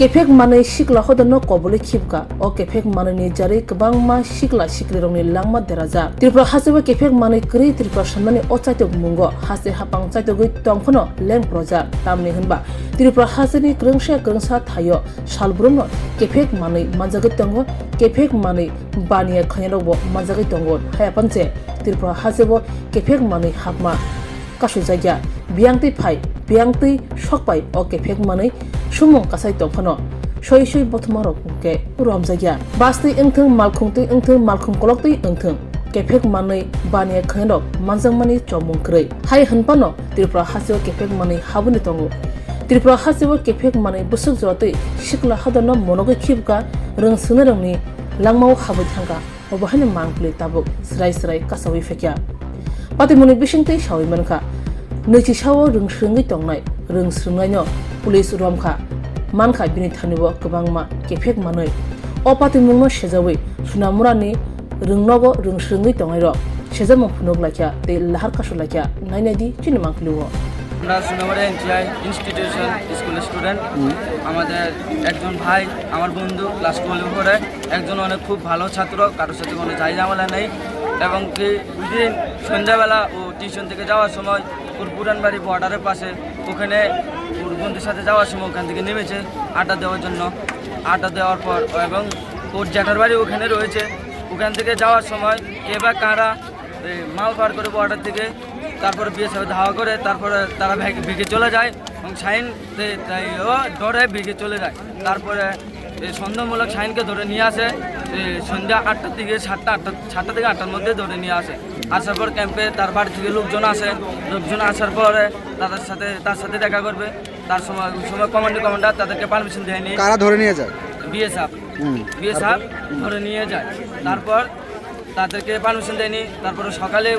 केफेक माने सिकला होदनो कबले खिबका ओ केफेक माने नि जारे गोबां मा सिकला सिकलिरंनि लांमा देराजा त्रिपुरा हासेबो केफेक माने क्रि त्रिपुरा सानमाने अचाइतो मुंगो हासे हापां चाइतो गै तंफनो लें प्रजा तामनि होनबा त्रिपुरा हासेनि ग्रोंसा थायो सालब्रुमनो केफेक माने मानजागै तंगो केफेक माने बानिया खयनोबो मानजागै तंगो हायापानचे त्रिपुरा हासेबो केफेक माने हाबमा कासु जायगा बियांति फाइ बियांति सकपाइ ओ केफेक माने सुमुं कासाइ तंफनो सय बथमारक के रमजागिया बासतै ओंथों मालखुं कलकतै ओंथों केफेक मानै बानिया खयनक मानजांमानि चमुंख्रै हाय हनपानो त्रिपुरा हासेव केफेक मानै हाबुनि तंगो त्रिपुरा हासेव केफेक मानै बुसुक जतै सिकला हादनो मनगै खिबका रोंसोनो रोंनि लांमाव हाबै थांगा अबहायनो मांप्ले ताबुक स्राय कासावै फेकिया पातिमुनि बिसिंतै सावै मानखा नैथि सावो रोंस्रोङै तंनाय रोंस्रोंनायनो पुलिस रमखा मानखा बिनि थानिबो गोबांमा केफेक मानै अ पातिमुंनो सेजावै सुनामुरानि रोंनगो रोंस्रोङै तंनायर सेजामं फुनुक लाखिया ते लाहार कासु लाखिया नायनायदि चिनि मांखलिवो আমরা সুনামুড়া এনটিআই ইনস্টিটিউশন স্কুলের স্টুডেন্ট আমাদের একজন ভাই আমার বন্ধু ক্লাস 12 পড়ে একজন অনেক খুব ভালো ছাত্র কারোর সাথে কোনো যাই ঝামেলা নেই এবং কি দিন সন্ধ্যাবেলা ও টিউশন থেকে যাওয়ার সময় ওর পুরানবাড়ি বর্ডারের পাশে ওখানে ওর বন্ধুর সাথে যাওয়ার সময় ওখান থেকে নেমেছে আড্ডা দেওয়ার জন্য আড্ডা দেওয়ার পর এবং ওর জ্যাঠার বাড়ি ওখানে রয়েছে ওখান থেকে যাওয়ার সময় কে বা কারা মাল পার করে বর্ডার থেকে তারপরে বিএসএফ ধাওয়া করে তারপরে তারা ভেগে চলে যায় এবং শাহিন ডরে ভেগে চলে যায় তারপরে সন্দেহমূলক শাহিনকে ধরে নিয়ে আসে সন্ধ্যা 8টার দিকে 7টা থেকে 8টার মধ্যে ধরে নিয়ে আসে আসার পর ক্যাম্পে তার বাড়ি থেকে লোকজন আসার পরে তার সাথে দেখা করবে তার সময় কমান্ডার তাদেরকে পারমিশন দেয়নি কারা ধরে নিয়ে যায় বিএসএফ ধরে নিয়ে যায় তারপর তাদেরকে পারমিশন দেয়নি তারপরে সকালে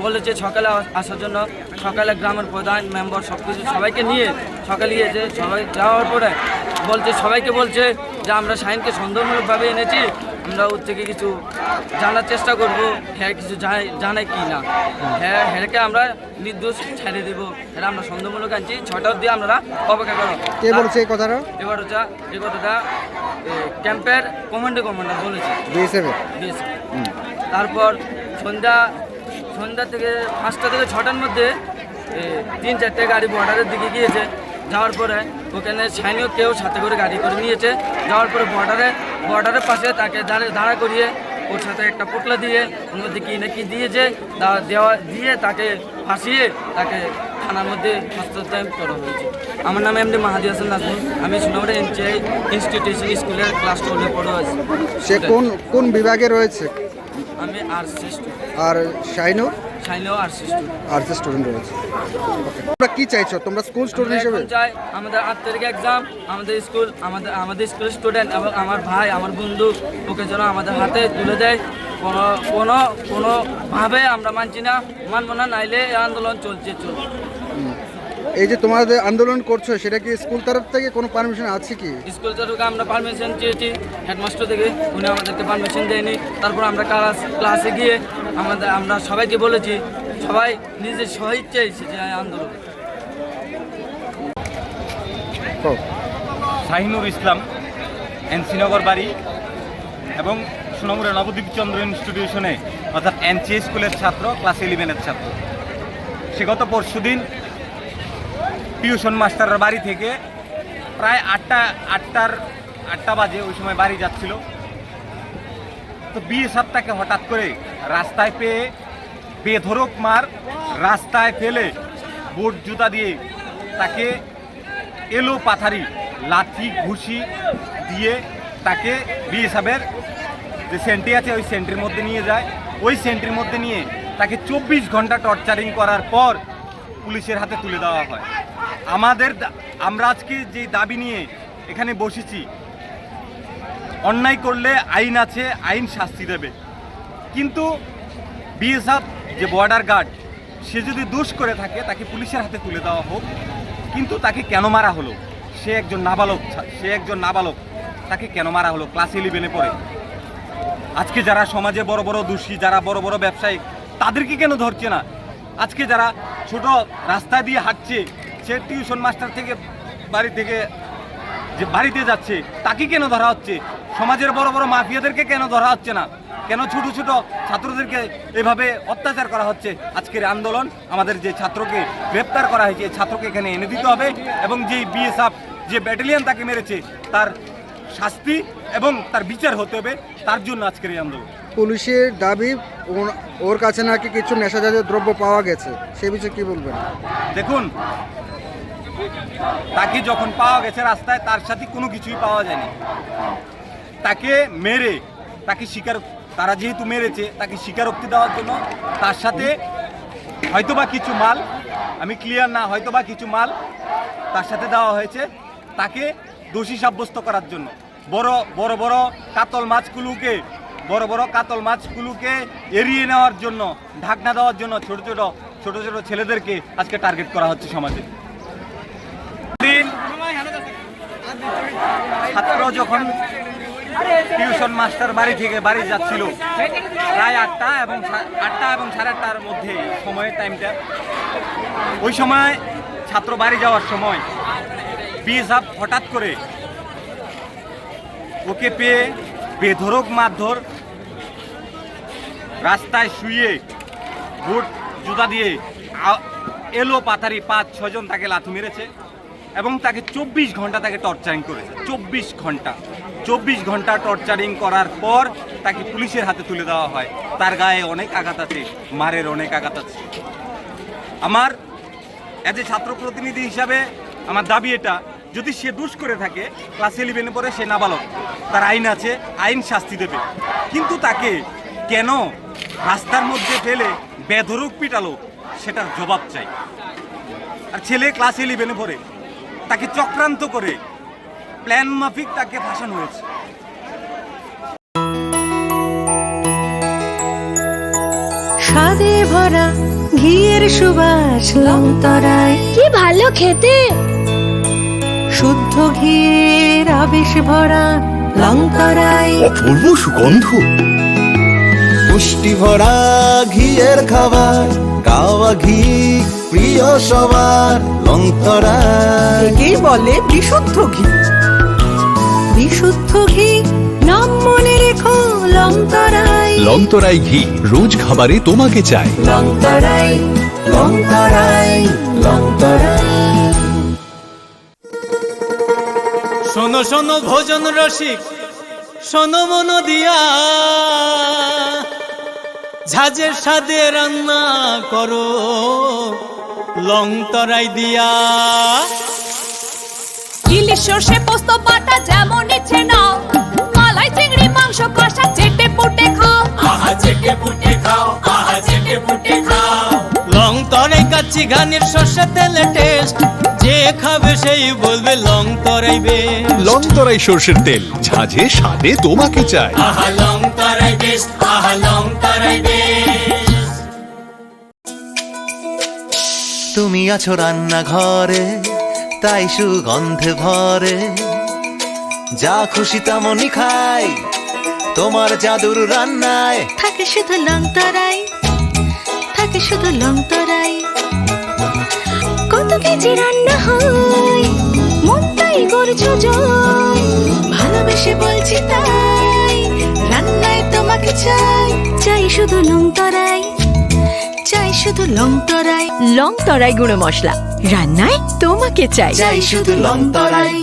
বলেছে সকালে আসার জন্য সকালে গ্রামের প্রধান মেম্বার সব কিছু সবাইকে নিয়ে সকালে গিয়েছে সবাই যাওয়ার পরে সবাইকে বলছে যে আমরা শাহিনকে সন্দেহমূলকভাবে এনেছি আমরা ওর থেকে কিছু জানার চেষ্টা করব হ্যাঁ কিছু জানাই কি না হ্যাঁকে আমরা নির্দোষ ছেড়ে দেবো হ্যাঁ আমরা সন্দেহমূলক আনছি 6টা অবধি আমরা অপেক্ষা করো কে বলছে এই কথাটা এই কথাটা ক্যাম্পের কমান্ডার বলেছে বিএসএফ তারপর সন্ধ্যা থেকে 5টা থেকে 6টার মধ্যে 3-4টে গাড়ি বর্ডারের দিকে গিয়েছে যাওয়ার পরে ওখানে স্থানীয় কেউ সাথে করে গাড়ি করে নিয়েছে যাওয়ার পরে বর্ডারের পাশে তাকে দাঁড়া করিয়ে ওর সাথে একটা পোটলা দিয়ে ওর মধ্যে কি না কি দিয়েছে দিয়ে তাকে ফাঁসিয়ে তাকে থানার মধ্যে হস্তক্ষেপ করা হয়েছে আমার নাম এমডি মাহাদি হাসান নাজমুল আমি সুনামুড়া এনটিআই ইনস্টিটিউশন স্কুলের ক্লাস 12-এ পড়ে আছি সে কোন বিভাগে রয়েছে আমি আরসি স্টুডেন্ট আর শাইনও আরসি স্টুডেন্ট রয়েছে তোমরা কি চাইছো তোমরা স্কুল স্টুডেন্ট হিসেবে চাই আমাদের 8 তারিখে এক্সাম আমাদের স্কুল স্টুডেন্ট এবং আমার ভাই আমার বন্ধু ওকে যেন আমাদের হাতে তুলে দেয় কোনো ভাবে আমরা মানবো না নাইলে এই আন্দোলন চলছে এই যে তোমাদের আন্দোলন করছো সেটা কি স্কুল তরফ থেকে কোনো পারমিশন আছে কি স্কুল তরফে আমরা পারমিশন চেয়েছি হেডমাস্টার থেকে উনি আমাদেরকে পারমিশন দেয়নি তারপর আমরা ক্লাসে গিয়ে আমরা সবাইকে বলেছি সবাই নিজের স্বইচ্ছায় এসেছে আন্দোলন শাহিনুর ইসলাম এনসিনগর বাড়ি এবং সুনামুড়া নবদ্বীপ চন্দ্র ইনস্টিটিউশনে অর্থাৎ এনসি স্কুলের ছাত্র ক্লাস 11-এর ছাত্র সে গত পরশুদিন টিউশন মাস্টারের বাড়ি থেকে প্রায় 8টা বাজে ওই সময় বাড়ি যাচ্ছিল তো বিএসএফ তাকে হঠাৎ করে রাস্তায় পেয়ে বেধড়ক মার রাস্তায় ফেলে বুট জুতা দিয়ে তাকে এলো পাথারি লাঠি ঘুষি দিয়ে তাকে বিএসএফের যে সেন্ট্রি আছে ওই সেন্ট্রির মধ্যে নিয়ে যায় ওই সেন্ট্রির মধ্যে নিয়ে তাকে 24 ঘন্টা টর্চারিং করার পর পুলিশের হাতে তুলে দেওয়া হয় আমরা আজকে যে দাবি নিয়ে এখানে বসেছি অন্যায় করলে আইন আছে আইন শাস্তি দেবে কিন্তু বিএসএফ যে বর্ডার গার্ড সে যদি দোষ করে থাকে তাকে পুলিশের হাতে তুলে দেওয়া হোক কিন্তু তাকে কেন মারা হলো সে একজন নাবালক তাকে কেন মারা হলো ক্লাস 11-এ পড়ে আজকে যারা সমাজে বড় বড় দোষী যারা বড় বড় ব্যবসায়ী তাদেরকে কেন ধরছে না আজকে যারা ছোট রাস্তা দিয়ে হাঁটছে সে টিউশন মাস্টার থেকে বাড়ি থেকে যে বাড়িতে যাচ্ছে তাকে কেন ধরা হচ্ছে? সমাজের বড় বড় মাফিয়াদেরকে কেন ধরা হচ্ছে না? কেন ছোট ছোট ছাত্রদেরকে এভাবে অত্যাচার করা হচ্ছে? আজকের আন্দোলন আমাদের যে ছাত্রকে গ্রেপ্তার করা হয়েছে, ছাত্রকে এখানে এনে দিতে হবে এবং যেই বিএসএফ যে ব্যাটালিয়ন তাকে মেরেছে তার শাস্তি এবং তার বিচার হতে হবে, তার জন্য আজকের এই আন্দোলন। পুলিশের দাবি ওর কাছে নাকি কিছু নেশাজাতীয় দ্রব্য পাওয়া গেছে, সে বিষয়ে কি বলবেন? দেখুন, তাকে যখন পাওয়া গেছে রাস্তায়, তার সাথে কোনো কিছুই পাওয়া যায়নি। তাকে মেরে তাকে তারা যেহেতু মেরেছে তাকে স্বীকারোক্তি দেওয়ার জন্য তার সাথে হয়তোবা কিছু মাল, আমি ক্লিয়ার না, হয়তোবা কিছু মাল তার সাথে দেওয়া হয়েছে তাকে দোষী সাব্যস্ত করার জন্য। বড় বড় কাতল মাছগুলোকে এড়িয়ে নেওয়ার জন্য, ঢাকনা দেওয়ার জন্য ছোট ছোট ছেলেদেরকে আজকে টার্গেট করা হচ্ছে সমাজে। ছাত্র যখন টিউশন মাস্টার বাড়ি থেকে বাড়ি যাচ্ছিল প্রায় 8টা এবং 8:30টার মধ্যে সময়ের টাইমটা, ওই সময় ছাত্র বাড়ি যাওয়ার সময় বিএসএফ হঠাৎ করে ওকে পেয়ে বেধড়ক মারধর, রাস্তায় শুয়ে বুট জুতা দিয়ে এলো পাথারি 5-6 জন তাকে লাথি মেরেছে এবং তাকে 24 ঘন্টা তাকে টর্চারিং করেছে। 24 ঘন্টা টর্চারিং করার পর তাকে পুলিশের হাতে তুলে দেওয়া হয়। তার গায়ে অনেক আঘাত আছে, মারের অনেক আঘাত আছে। আমার এজ এ ছাত্র প্রতিনিধি হিসাবে আমার দাবি এটা, যদি সে দোষ করে থাকে, ক্লাস 11-এ পড়ে, সে নাবালক, তার আইন আছে, আইন শাস্তি দেবে। কিন্তু তাকে কেন রাস্তার মধ্যে ফেলে বেধড়ক পিটালো, সেটার জবাব চাই। আর ছেলে ক্লাস 11-এ পড়ে, তাকে চক্রান্ত করে প্ল্যান মাফিক তাকে ফাঁসানো হয়েছে। স্বাদে ভরা ঘিয়ের সুবাস লংতরায়, কি ভালো খেতে। শুদ্ধ ঘিয়ের আবেশ ভরা লংতরায়, অপূর্ব সুগন্ধ, পুষ্টি ভরা ঘিয়ের খাবার, গাওয়া ঘি প্রিয় সবার লংতরায়। একেই বলে বিশুদ্ধ ঘি। বিশুদ্ধ ঘি নাম মনে রেখো লংতরায়। লংতরাই ঘি রোজ খাবারে তোমাকে চাই। লংতরায়, লংতরায়, লংতরায়। শোনো শোনো ভোজন রসিক, শোনো মন দিয়া, ঝাঁঝের স্বাদে রান্না করো লংতরাই দিয়া। ইলিশ সর্ষে পোস্ত বাটা যেমন ইচ্ছে নাও, মালাই চিংড়ি মাংস কষা চেটে পুটে খাও। আহা চেটে পুটে খাও, আহা চেটে পুটে খাও। লংতরাই কাচ্চি ঘানির সর্ষে তেলে টেস্ট, যে খাবে সেই বলবে লংতরাই বেশ। লংতরাই সর্ষের তেল, ঝাঁঝে স্বাদে তোমাকে চাই। আহা লংতরাই বেশ, আহা লংতরাই বেশ। তুমি আছো রান্নাঘরে, তাই সুগন্ধে ভরে, যা খুশি তেমনই খাই তোমার জাদুর রান্নায়। থাকে শুধু লংতরাই, থাকে শুধু লংতরাই। কত কেজি রান্না হয়, মন তাই করছো জয়। ভালোবেসে বলছি তাই, রান্নায় তোমাকে চাই। চাই শুধু লংতরাই, চাই শুধু লংতরাই। লংতরাই গুঁড়ো মশলা, রান্নায় তোমাকে চাই। চাই শুধু লংতরাই।